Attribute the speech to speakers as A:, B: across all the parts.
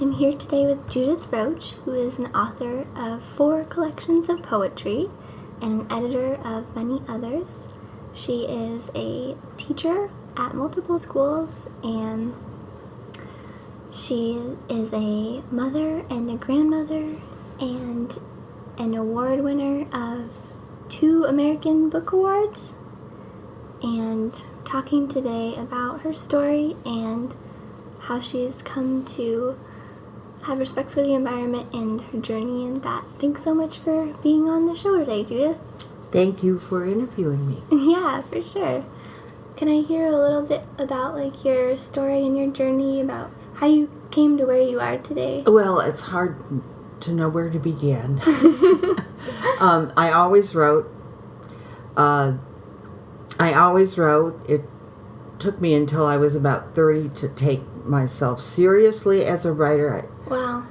A: I'm here today with Judith Roche, who is an author of 4 collections of poetry and an editor of many others. She is a teacher at multiple schools, and she is a mother and a grandmother and an award winner of 2 American Book Awards, and talking today about her story and how she's come to have respect for the environment and her journey in that. Thanks so much for being on the show today, Judith.
B: Thank you for interviewing me.
A: Yeah, for sure. Can I hear a little bit about your story and your journey, about how you came to where you are today?
B: Well, it's hard to know where to begin. I always wrote. It took me until I was about 30 to take myself seriously as a writer.
A: Wow.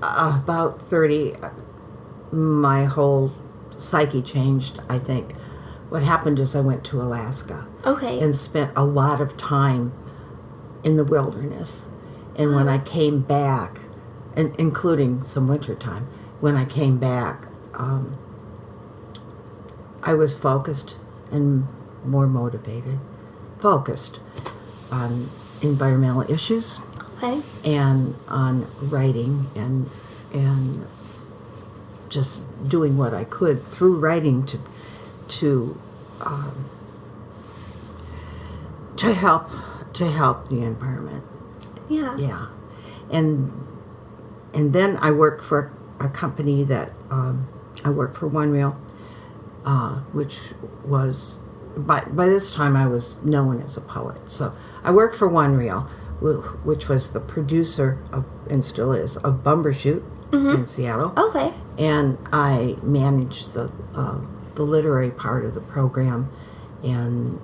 B: About 30, my whole psyche changed, I think. What happened is I went to Alaska.
A: Okay.
B: And spent a lot of time in the wilderness. And when I came back, and including some winter time, when I came back, I was focused and more motivated, focused on environmental issues.
A: Okay.
B: And on writing and just doing what I could through writing to help the environment.
A: Yeah.
B: Yeah. And then I worked for a company that I worked for One Reel, which was by this time I was known as a poet. So I worked for One Reel, which was the producer of, and still is, of Bumbershoot in Seattle.
A: Okay.
B: And I managed the literary part of the program and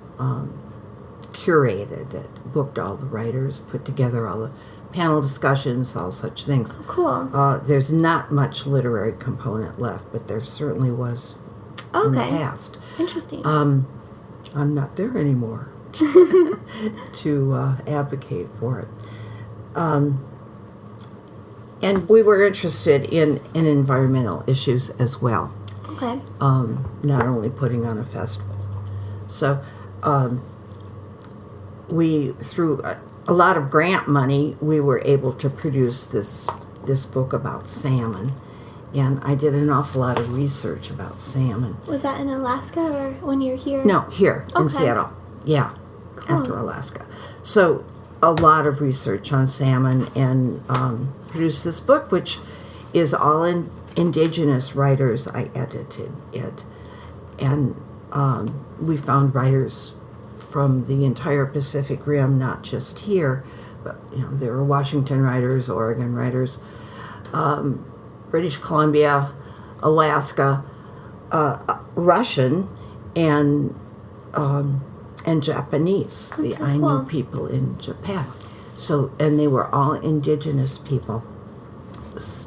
B: curated it, booked all the writers, put together all the panel discussions, all such things.
A: Oh, cool.
B: There's not much literary component left, but there certainly was in the past.
A: Interesting.
B: I'm not there anymore to advocate for it. And we were interested in environmental issues as well.
A: Okay.
B: Not only putting on a festival. So we, through a lot of grant money, we were able to produce this book about salmon. And I did an awful lot of research about salmon.
A: Was that in Alaska or when you were here?
B: No, here in
A: Okay.
B: Seattle. Yeah,
A: Cool.
B: after Alaska. So a lot of research on salmon, and produced this book, which is all in indigenous writers. I edited it. And we found writers from the entire Pacific Rim, not just here, but there were Washington writers, Oregon writers, British Columbia, Alaska, Russian, and Japanese, the
A: so
B: Ainu
A: cool.
B: people in Japan. So, and they were all indigenous people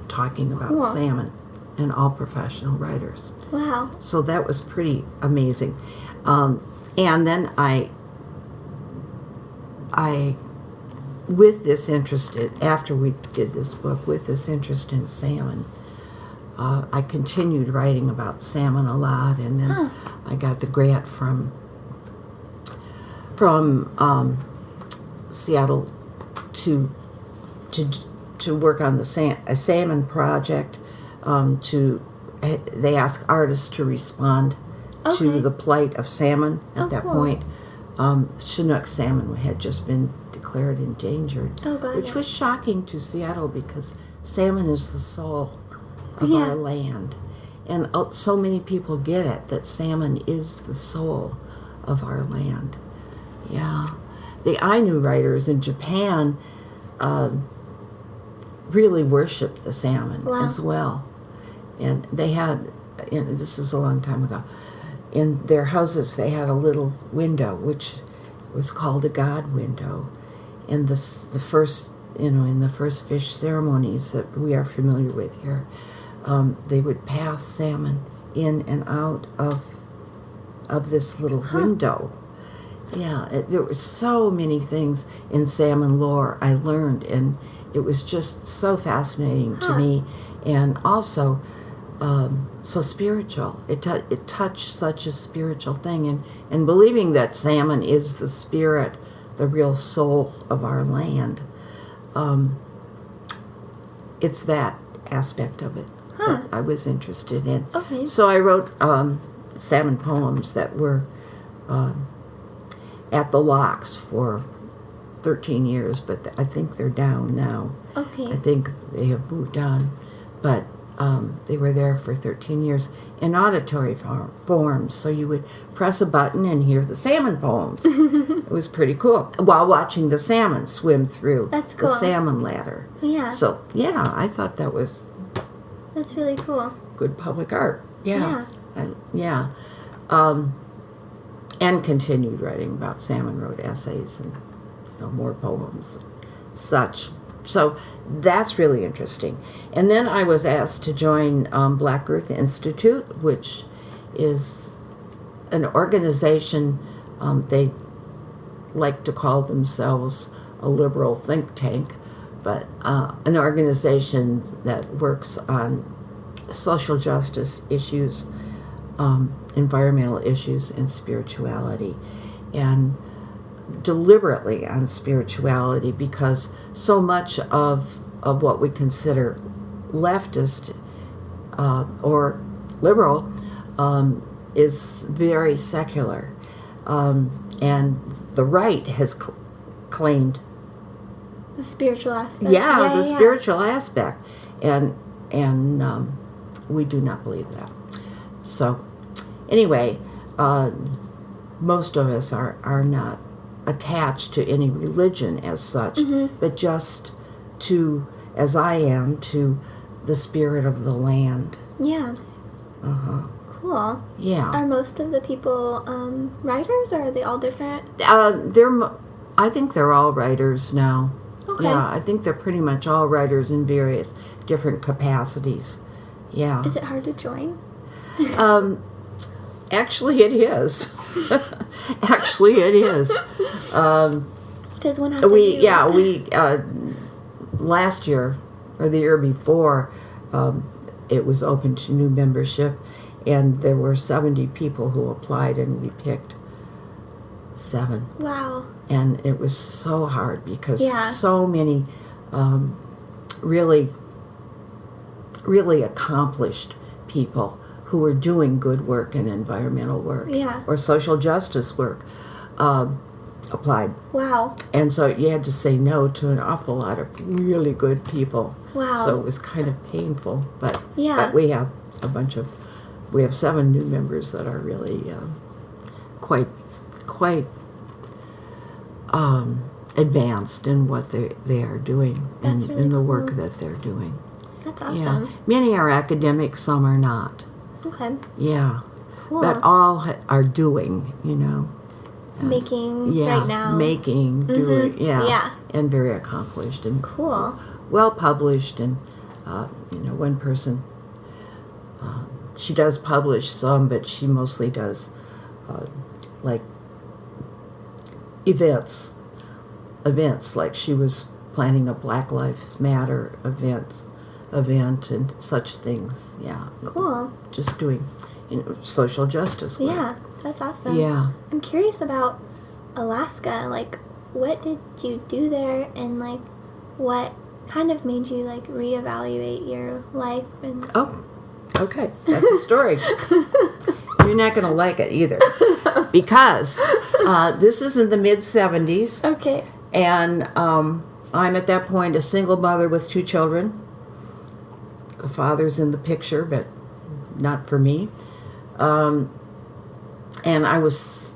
B: talking about
A: Cool.
B: salmon, and all professional writers.
A: Wow.
B: So that was pretty amazing. And then I, with this interest, after we did this book, with this interest in salmon, I continued writing about salmon a lot, and then I got the grant from Seattle to work on a salmon project. They ask artists to respond to the plight of salmon. At that point, Chinook salmon had just been declared endangered, which was shocking to Seattle because salmon is the soul of our land. And so many people get it, that salmon is the soul of our land. Yeah. The Ainu writers in Japan really worship the salmon as well. And they had, this is a long time ago, in their houses they had a little window which was called a god window. And the first, in the first fish ceremonies that we are familiar with here, they would pass salmon in and out of this little window. Yeah, there were so many things in salmon lore I learned, and it was just so fascinating to me, and also so spiritual. It touched such a spiritual thing, and believing that salmon is the spirit, the real soul of our land. It's that aspect of it that I was interested in.
A: Okay.
B: So I wrote salmon poems that were at the locks for 13 years, but I think they're down now.
A: Okay.
B: I think they have moved on, but they were there for 13 years in auditory forms, so you would press a button and hear the salmon poems. It was pretty cool, while watching the salmon swim through
A: That's cool.
B: the salmon ladder.
A: Yeah.
B: So, yeah, I thought that was
A: That's really cool.
B: good public art. Yeah.
A: Yeah.
B: And continued writing about salmon, wrote essays and more poems and such. So that's really interesting. And then I was asked to join Black Earth Institute, which is an organization, they like to call themselves a liberal think tank, but an organization that works on social justice issues, environmental issues, and spirituality. And deliberately on spirituality, because so much of what we consider leftist or liberal is very secular, and the right has claimed
A: The spiritual aspect.
B: the spiritual aspect, and we do not believe that. So anyway, most of us are not attached to any religion as such, but just to, as I am, to the spirit of the land.
A: Yeah. Cool.
B: Yeah.
A: Are most of the people writers, or are they all different?
B: I think they're all writers now.
A: Okay.
B: Yeah, I think they're pretty much all writers in various different capacities. Yeah.
A: Is it hard to join?
B: Actually, it is. Actually, it is.
A: Does one have to
B: We
A: do
B: last year or the year before, it was open to new membership, and there were 70 people who applied, and we picked 7.
A: Wow.
B: And it was so hard because
A: Yeah.
B: so many really, really accomplished people who were doing good work and environmental work or social justice work applied.
A: Wow.
B: And so you had to say no to an awful lot of really good people.
A: Wow.
B: So it was kind of painful. But
A: Yeah.
B: we have we have 7 new members that are really quite advanced in what they are doing
A: That's really
B: in the
A: cool.
B: work that they're doing.
A: That's awesome.
B: Yeah. Many are academics, some are not.
A: Okay.
B: Yeah.
A: Cool.
B: But all are doing,
A: Making right now.
B: Making, doing,
A: Yeah.
B: and very accomplished and
A: Cool.
B: well published. And one person, she does publish some, but she mostly does like events. Like she was planning a Black Lives Matter event and such things. Yeah.
A: Cool.
B: Just doing social justice work.
A: Yeah, that's awesome.
B: Yeah.
A: I'm curious about Alaska. Like, what did you do there, and like, what kind of made you like reevaluate your life? And
B: Oh, okay. That's a story. You're not going to like it either, because this is in the mid-70s,
A: okay.
B: and I'm at that point a single mother with 2 children. The father's in the picture, but not for me. And I was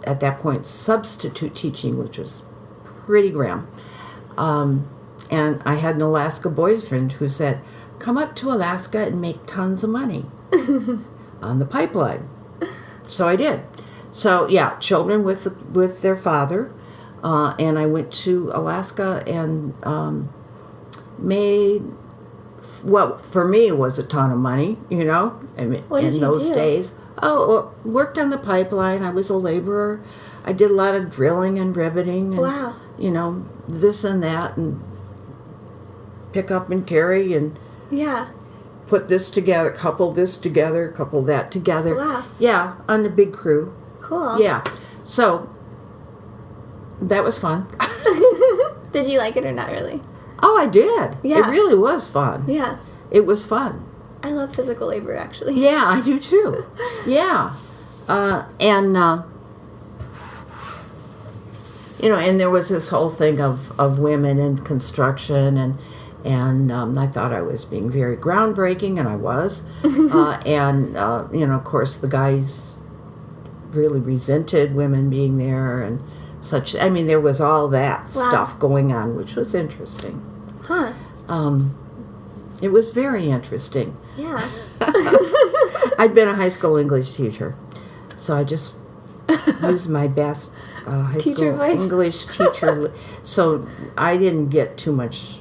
B: at that point substitute teaching, which was pretty grim. And I had an Alaska boyfriend who said, "Come up to Alaska and make tons of money on the pipeline." So I did. So yeah, children with their father, and I went to Alaska and made what for me was a ton of money,
A: What did
B: in
A: you
B: those
A: do?
B: days. Oh, worked on the pipeline. I was a laborer. I did a lot of drilling and riveting and,
A: Wow.
B: this and that, and pick up and carry and
A: Yeah.
B: put this together, couple this together, couple that together.
A: Wow.
B: Yeah, on a big crew.
A: Cool.
B: Yeah. So that was fun.
A: Did you like it or not really?
B: Oh, I did.
A: Yeah.
B: It really was fun.
A: Yeah.
B: It was fun.
A: I love physical labor, actually.
B: Yeah, I do too. Yeah. And there was this whole thing of women in construction, and I thought I was being very groundbreaking, and I was. Of course, the guys really resented women being there and such. I mean, there was all that stuff going on, which was interesting.
A: Huh.
B: It was very interesting.
A: Yeah.
B: I'd been a high school English teacher, so I just used my best high
A: Teacher
B: school
A: voice.
B: English teacher. So I didn't get too much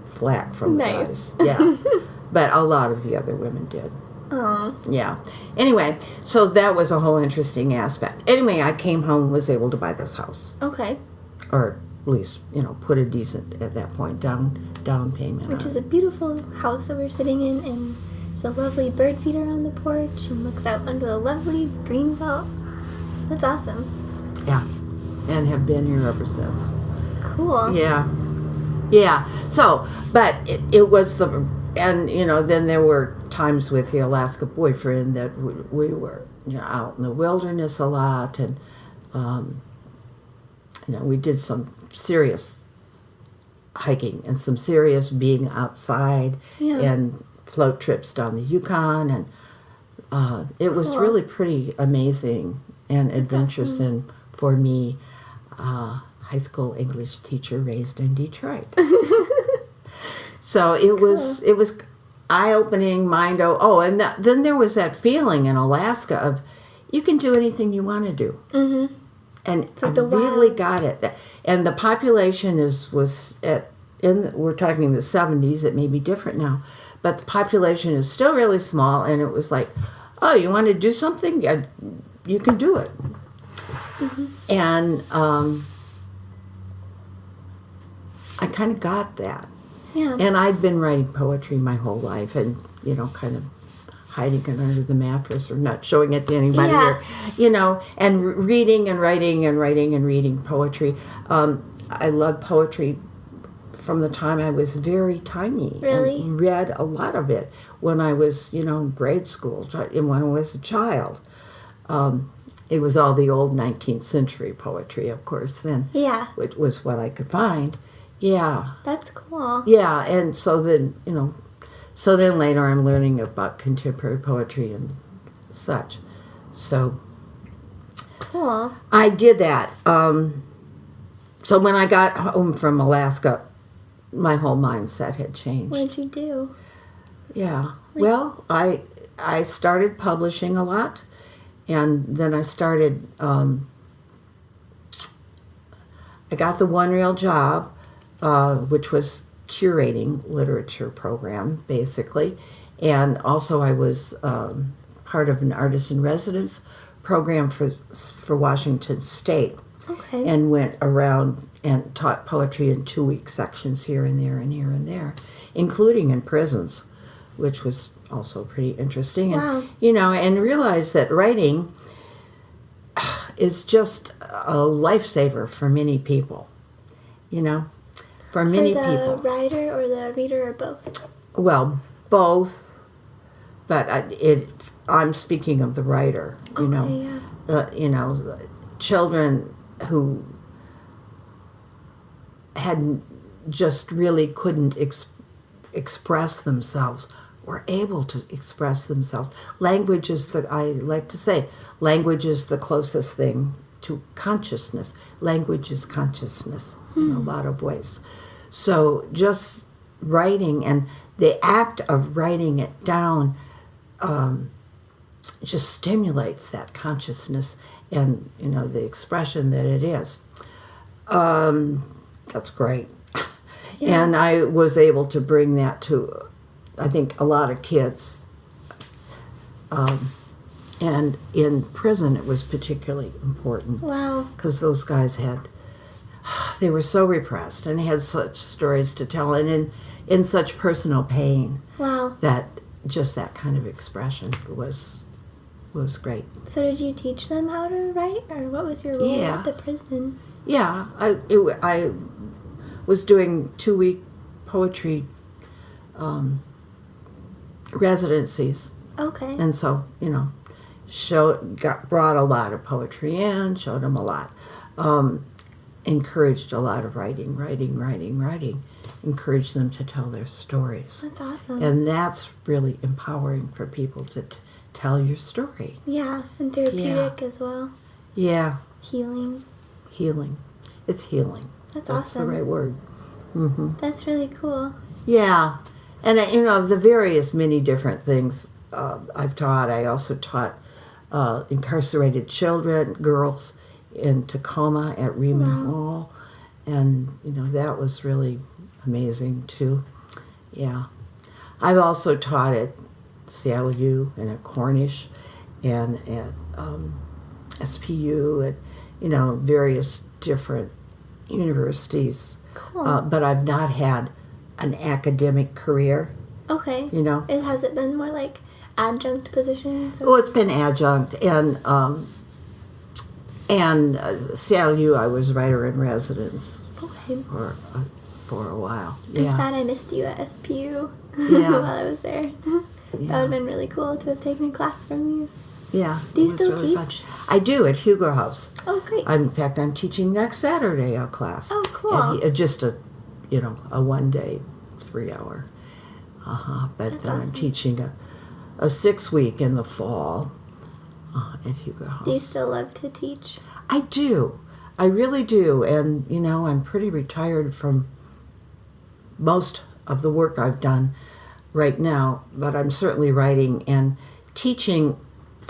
B: flack from the
A: Nice.
B: guys. Yeah, but a lot of the other women did.
A: Oh.
B: Yeah. Anyway, so that was a whole interesting aspect. Anyway, I came home and was able to buy this house,
A: Okay.
B: or at least put a decent at that point down payment.
A: Which
B: on
A: is
B: it.
A: a beautiful house that we're sitting in, and there's a lovely bird feeder on the porch, and looks out onto the lovely green belt. That's awesome.
B: Yeah, and have been here ever since.
A: Cool.
B: Yeah. So, but it was then there were times with the Alaska boyfriend that we were out in the wilderness a lot, and we did some serious hiking and some serious being outside,
A: Yeah.
B: and float trips down the Yukon, and it was
A: Cool.
B: really pretty amazing and adventurous. And for me, high school English teacher raised in Detroit. So it was eye-opening, then there was that feeling in Alaska of you can do anything you want to do.
A: Mm-hmm.
B: And
A: It's like
B: I
A: the
B: really
A: wild.
B: got it. And the population we're talking the 70s, it may be different now, but the population is still really small, and it was like, oh, you want to do something? Yeah, you can do it. Mm-hmm. And I kind of got that.
A: Yeah.
B: And I'd been writing poetry my whole life, and kind of hiding it under the mattress or not showing it to anybody,
A: Yeah.
B: and reading and writing and writing and reading poetry. I loved poetry from the time I was very tiny.
A: Really?
B: And read a lot of it when I was, in grade school and when I was a child. It was all the old 19th century poetry, of course, then.
A: Yeah.
B: Which was what I could find. Yeah.
A: That's cool.
B: Yeah, and so then, later I'm learning about contemporary poetry and such. So
A: Cool.
B: I did that. So when I got home from Alaska, my whole mindset had changed.
A: What did you do?
B: Yeah. Well, I started publishing a lot, and then I started, I got the one real job, which was curating literature program, basically. And also I was part of an artist in residence program for Washington State.
A: Okay.
B: And went around and taught poetry in 2-week sections here and there and here and there, including in prisons, which was also pretty interesting.
A: Wow.
B: And, and realized that writing is just a lifesaver for many people, for many
A: For the
B: people.
A: writer or the reader or both?
B: Well, both, but I'm speaking of the writer,
A: Yeah.
B: children who just really couldn't express themselves were able to express themselves. Language is I like to say, language is the closest thing to consciousness. Language is consciousness in a lot of ways. So just writing and the act of writing it down just stimulates that consciousness and, the expression that it is. That's great.
A: Yeah.
B: And I was able to bring that to, I think, a lot of kids And in prison, it was particularly important.
A: Wow.
B: Because those guys they were so repressed and had such stories to tell, and in such personal pain.
A: Wow.
B: That just that kind of expression was great.
A: So did you teach them how to write, or what was your role at the prison?
B: Yeah, I was doing 2-week poetry residencies.
A: Okay.
B: And so, brought a lot of poetry in, showed them a lot, encouraged a lot of writing, encouraged them to tell their stories.
A: That's awesome.
B: And that's really empowering for people to tell your story.
A: Yeah, and therapeutic as well.
B: Yeah.
A: Healing.
B: It's healing.
A: That's
B: awesome. That's the right word. Mm-hmm.
A: That's really cool.
B: Yeah. And, of the various many different things I've taught, I also taught incarcerated children, girls in Tacoma at Reman Hall. And, that was really amazing, too. Yeah. I've also taught at Seattle U and at Cornish and at SPU and, various different universities.
A: Cool.
B: But I've not had an academic career.
A: Okay. Has it been more like adjunct positions?
B: Oh, it's been adjunct. And Seattle U, I was writer in residence.
A: Okay.
B: For a while.
A: I'm sad I missed you at SPU while I was there. That would have been really cool to have taken a class from you.
B: Yeah.
A: Do you still teach?
B: I do at Hugo House.
A: Oh, great.
B: In fact, I'm teaching next Saturday a class.
A: Oh, cool.
B: Just a 1-day, 3-hour. But
A: That's
B: then
A: awesome.
B: I'm teaching a 6-week in the fall at Hugo House.
A: Do you still love to teach?
B: I do. I really do. And, I'm pretty retired from most of the work I've done right now, but I'm certainly writing, and teaching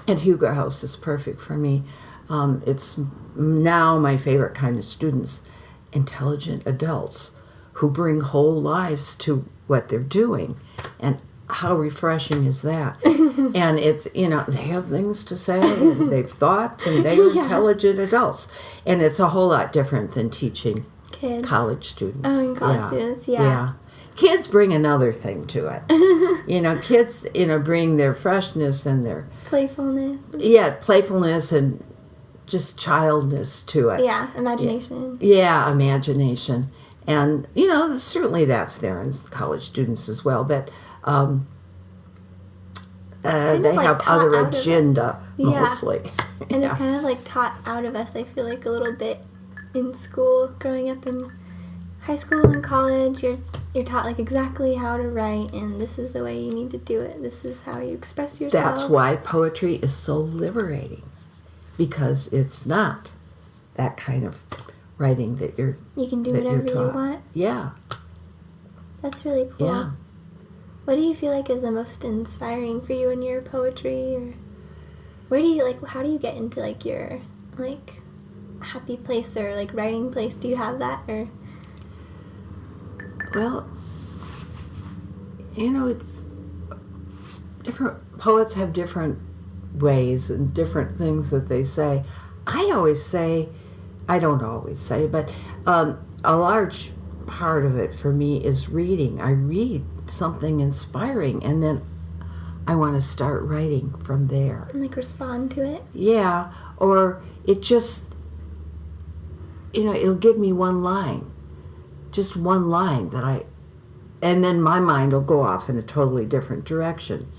B: at Hugo House is perfect for me. It's now my favorite kind of students, intelligent adults who bring whole lives to what they're doing. And how refreshing is that? And it's, they have things to say, and they've thought, and they're intelligent adults. And it's a whole lot different than teaching
A: Kids.
B: College students.
A: Oh, and college students, yeah.
B: Kids bring another thing to it. Kids, bring their freshness and their...
A: Playfulness.
B: Yeah, playfulness and just childness to it.
A: Yeah, imagination.
B: Yeah, imagination. And, certainly that's there in college students as well. But they have other agenda, mostly.
A: And it's kind of taught out of us, I feel like, a little bit in school. Growing up in high school and college, you're taught exactly how to write, and this is the way you need to do it. This is how you express yourself.
B: That's why poetry is so liberating, because it's not that kind of writing that you
A: can do whatever you want.
B: Yeah.
A: That's really cool.
B: Yeah.
A: What do you feel like is the most inspiring for you in your poetry, or where do you how do you get into your happy place or writing place? Do you have that, or?
B: Well, different poets have different ways and different things that they say. I don't always say, but a large part of it for me is reading. I read something inspiring, and then I want to start writing from there.
A: And respond to it?
B: Yeah, or it just, it'll give me one line. Just one line and then my mind will go off in a totally different direction.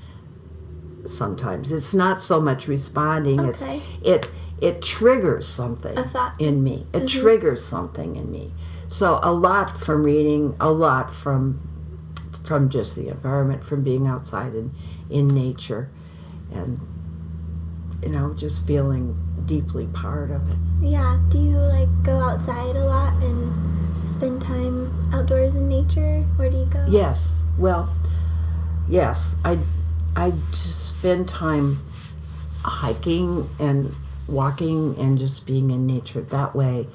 B: Sometimes it's not so much responding.
A: Okay.
B: It triggers something in me. It triggers something in me. So a lot from reading, a lot from just the environment, from being outside in nature, and just feeling deeply part of it.
A: Yeah. Do you go outside a lot and spend time outdoors in nature? Where do you go?
B: Yes. Well, yes. I just spend time hiking and walking and just being in nature. That way,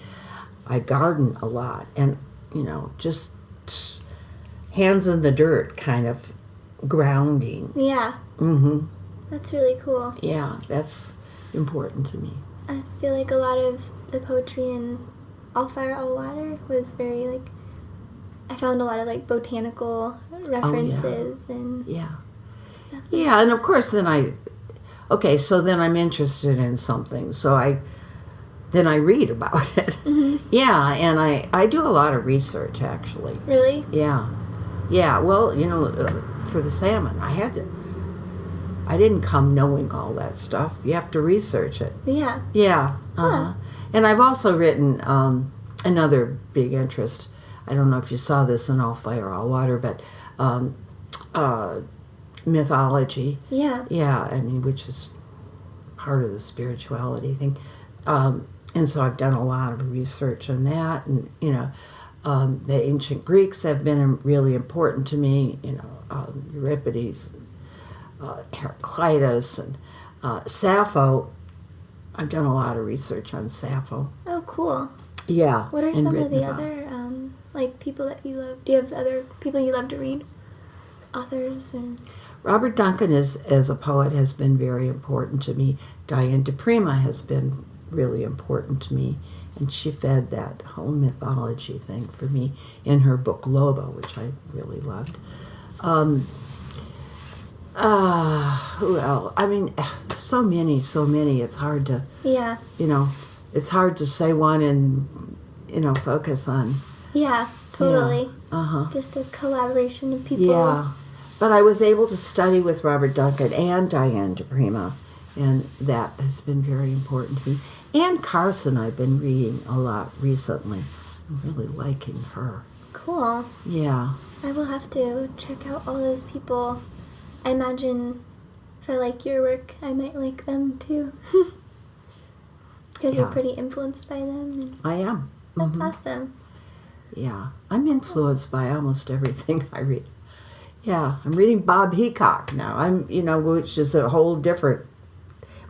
B: I garden a lot, and just hands in the dirt kind of grounding.
A: Yeah.
B: Mm-hmm.
A: That's really cool.
B: Yeah, that's important to me.
A: I feel like a lot of the poetry in All Fire, All Water was very, like, I found a lot of, like, botanical references and stuff.
B: Yeah, and of course then so then I'm interested in something, so then I read about it.
A: Mm-hmm.
B: Yeah, and I do a lot of research, actually.
A: Really?
B: Yeah. Yeah, well, for the salmon, I didn't come knowing all that stuff. You have to research it.
A: Yeah.
B: Yeah.
A: Huh.
B: And I've also written another big interest. I don't know if you saw this in All Fire, All Water, but mythology.
A: Yeah.
B: Yeah, I mean, which is part of the spirituality thing. And so I've done a lot of research on that. And, the ancient Greeks have been really important to me, Euripides, Heraclitus, and Sappho. I've done a lot of research on Sappho.
A: Oh, cool.
B: Yeah.
A: What are some of the other, people that you love? Do you have other people you love to read? Authors?
B: Robert Duncan, as a poet, has been very important to me. Diane de Prima has been really important to me, and she fed that whole mythology thing for me in her book Lobo, which I really loved. Who else? I mean, so many. It's hard to, it's hard to say one and, focus on.
A: Yeah, totally.
B: Yeah.
A: Just a collaboration of people.
B: Yeah. But I was able to study with Robert Duncan and Diane de Prima, and that has been very important to me. Anne Carson I've been reading a lot recently. I'm really liking her.
A: Cool.
B: Yeah.
A: I will have to check out all those people. I imagine if I like your work, I might like them too. Because you're pretty influenced by them.
B: I am.
A: That's awesome.
B: Yeah. I'm influenced by almost everything I read. Yeah. I'm reading Bob Heacock now. Which is a whole different,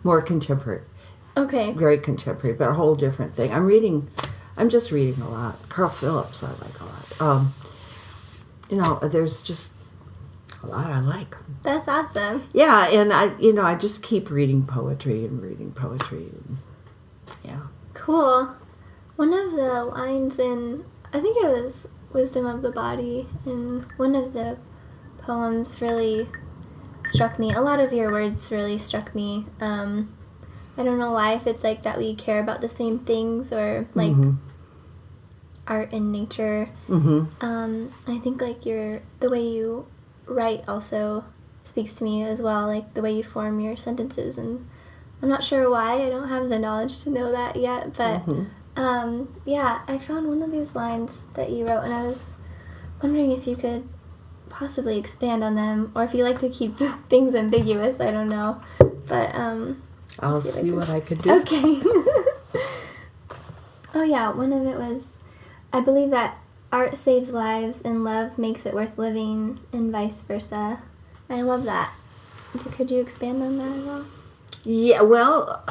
B: more contemporary.
A: Okay.
B: Very contemporary, but a whole different thing. I'm just reading a lot. Carl Phillips I like a lot. There's just a lot I like.
A: That's awesome.
B: Yeah, and I just keep reading poetry. Yeah.
A: Cool. One of the lines in, I think it was Wisdom of the Body, and one of the poems really struck me. A lot of your words really struck me. I don't know why, if it's like that we care about the same things, or like art and nature. I think like the way you write also speaks to me as well, like the way you form your sentences, and I'm not sure why, I don't have the knowledge to know that yet, but I found one of these lines that you wrote, and I was wondering if you could possibly expand on them, or if you like to keep things ambiguous, I don't know, but
B: I'll see what I could do.
A: Okay. Oh yeah, one of it was, I believe that art saves lives and love makes it worth living, and vice versa. I love that. Could you expand on that as well?
B: Yeah, well,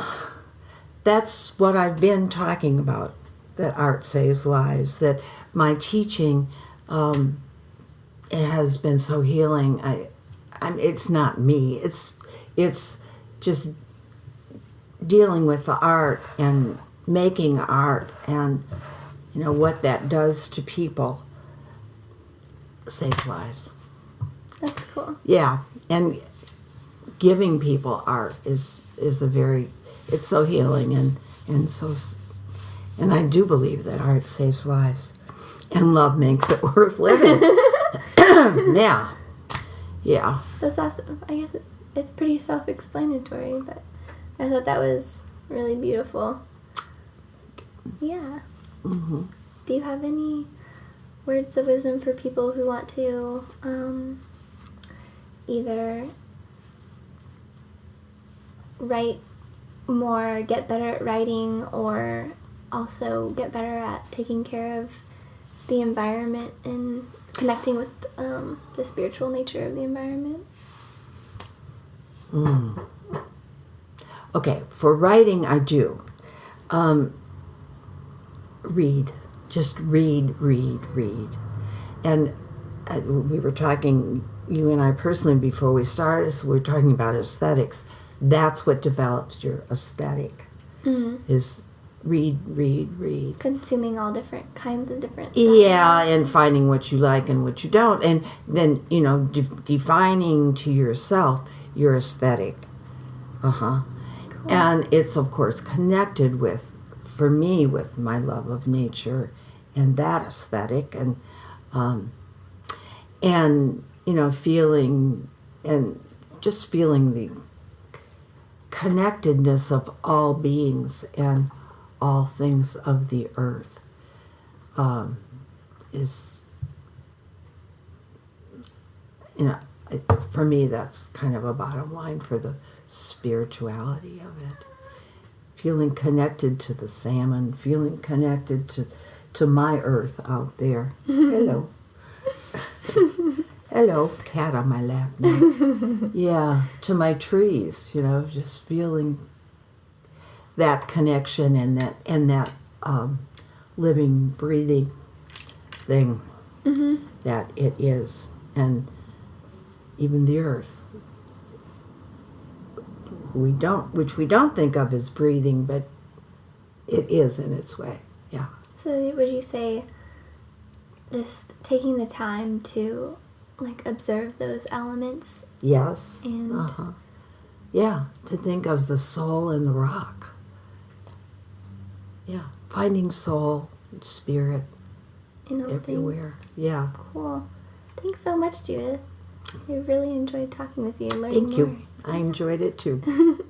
B: that's what I've been talking about, that art saves lives, that my teaching it has been so healing. It's not me. It's just dealing with the art and making art, and what that does to people saves lives.
A: That's cool.
B: Yeah, and giving people art is it's so healing, and I do believe that art saves lives, and love makes it worth living. Yeah.
A: That's awesome. I guess it's pretty self-explanatory, but I thought that was really beautiful. Yeah. Do you have any words of wisdom for people who want to either write more, get better at writing, or also get better at taking care of the environment and connecting with the spiritual nature of the environment?
B: Okay, for writing, I do. Read. Just read. And we were talking, you and I personally, before we started, so we were talking about aesthetics. That's what develops your aesthetic, is read.
A: Consuming all different kinds of different stuff.
B: Yeah, and finding what you like and what you don't. And then, defining to yourself your aesthetic. Cool. And it's, of course, connected with, for me, with my love of nature and that aesthetic. And feeling, and just feeling the connectedness of all beings and all things of the earth is, for me, that's kind of a bottom line for the spirituality of it. Feeling connected to the salmon, feeling connected to my earth out there. Hello. Hello, cat on my lap now. Yeah, to my trees, just feeling that connection and that living, breathing thing that it is. And even the earth, which we don't think of as breathing, but it is in its way. Yeah.
A: So would you say just taking the time to observe those elements?
B: Yes.
A: And
B: yeah, to think of the soul in the rock. Yeah, finding soul, spirit
A: in all
B: everywhere.
A: Things.
B: Yeah.
A: Cool. Thanks so much, Judith. I really enjoyed talking with you and learning more.
B: Thank you. I enjoyed it too.